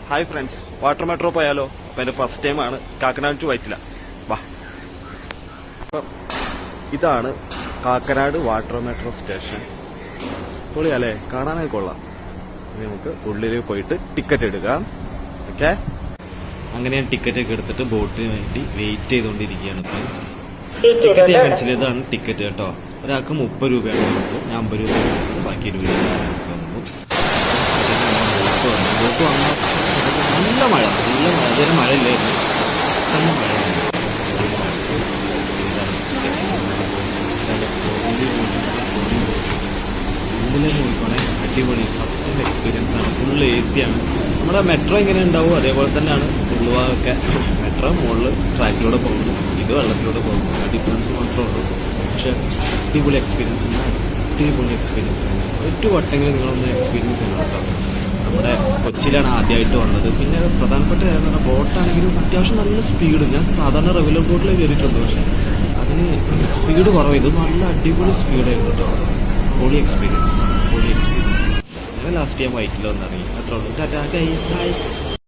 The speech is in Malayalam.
ഹായ് ഫ്രണ്ട്സ്, വാട്ടർ മെട്രോ പോയാലോ? അപ്പം എൻ്റെ ഫസ്റ്റ് ടൈമാണ് കാക്കനാട് ടു വൈറ്റില. വാ. അപ്പം ഇതാണ് കാക്കനാട് വാട്ടർ മെട്രോ സ്റ്റേഷൻ. പൊളിയല്ലേ, കാണാനൊക്കെ കൊള്ളാം. നമുക്ക് ഉള്ളിലേക്ക് പോയിട്ട് ടിക്കറ്റ് എടുക്കാം. ഓക്കെ, അങ്ങനെ ഞാൻ ടിക്കറ്റ് ഒക്കെ എടുത്തിട്ട് ബോട്ടിന് വേണ്ടി വെയിറ്റ് ചെയ്തുകൊണ്ടിരിക്കുകയാണ് ഫ്രണ്ട്സ്. ടിക്കറ്റ് ഞാൻ കാണിച്ചില്ല, ഇതാണ് ടിക്കറ്റ് കേട്ടോ. ഒരാൾക്ക് 30 രൂപയാണ് കൊടുത്തത്. ഞാൻ 50 രൂപ കൊടുത്തത്, ബാക്കി 20 രൂപ തന്നു. ബോട്ട് വന്നാൽ നല്ല മഴ, അതുവരെ മഴയില്ലായിരുന്നു. നല്ല മഴയാണ്. ഇതിലെ നോക്കിക്കോണേ, അടിപൊളി ഫസ്റ്റ് എക്സ്പീരിയൻസ് ആണ്. ഫുള്ള് AC ആണ്. നമ്മുടെ മെട്രോ എങ്ങനെ ഉണ്ടാവും അതേപോലെ തന്നെയാണ് ഉള്ളുവാതൊക്കെ. മെട്രോ മുകളിൽ ട്രാക്കിലൂടെ പോകുന്നു, ഇത് വെള്ളത്തിലൂടെ പോകുന്നു. ഡിഫറൻസ് മാത്രമേ ഉള്ളൂ. പക്ഷെ അടിപൊളി എക്സ്പീരിയൻസ് ഉണ്ട്, അടിപൊളി എക്സ്പീരിയൻസ് ആണ്. ഒരു വട്ടെങ്കിലും നിങ്ങളൊന്ന് എക്സ്പീരിയൻസ് ചെയ്യണം കേട്ടോ. നമ്മുടെ കൊച്ചിയിലാണ് ആദ്യമായിട്ട് വന്നത്. പിന്നെ പ്രധാനപ്പെട്ട കാര്യം പറഞ്ഞാൽ ബോട്ടാണെങ്കിലും അത്യാവശ്യം നല്ല സ്പീഡ്. ഞാൻ സാധാരണ റെഗുലർ ബോട്ടിൽ കയറിയിട്ടുണ്ട്, പക്ഷെ അതിന് സ്പീഡ് കുറവ്. ഇത് നല്ല അടിപൊളി സ്പീഡായിരുന്നു കേട്ടോ. പൊളി എക്സ്പീരിയൻസ്, പൊളി എക്സ്പീരിയൻസ്. ഞാൻ ലാസ്റ്റ് ടൈം വൈറ്റിൽ വന്നിറങ്ങി. അത്രേ ഉള്ളൂ. Tata guys, by.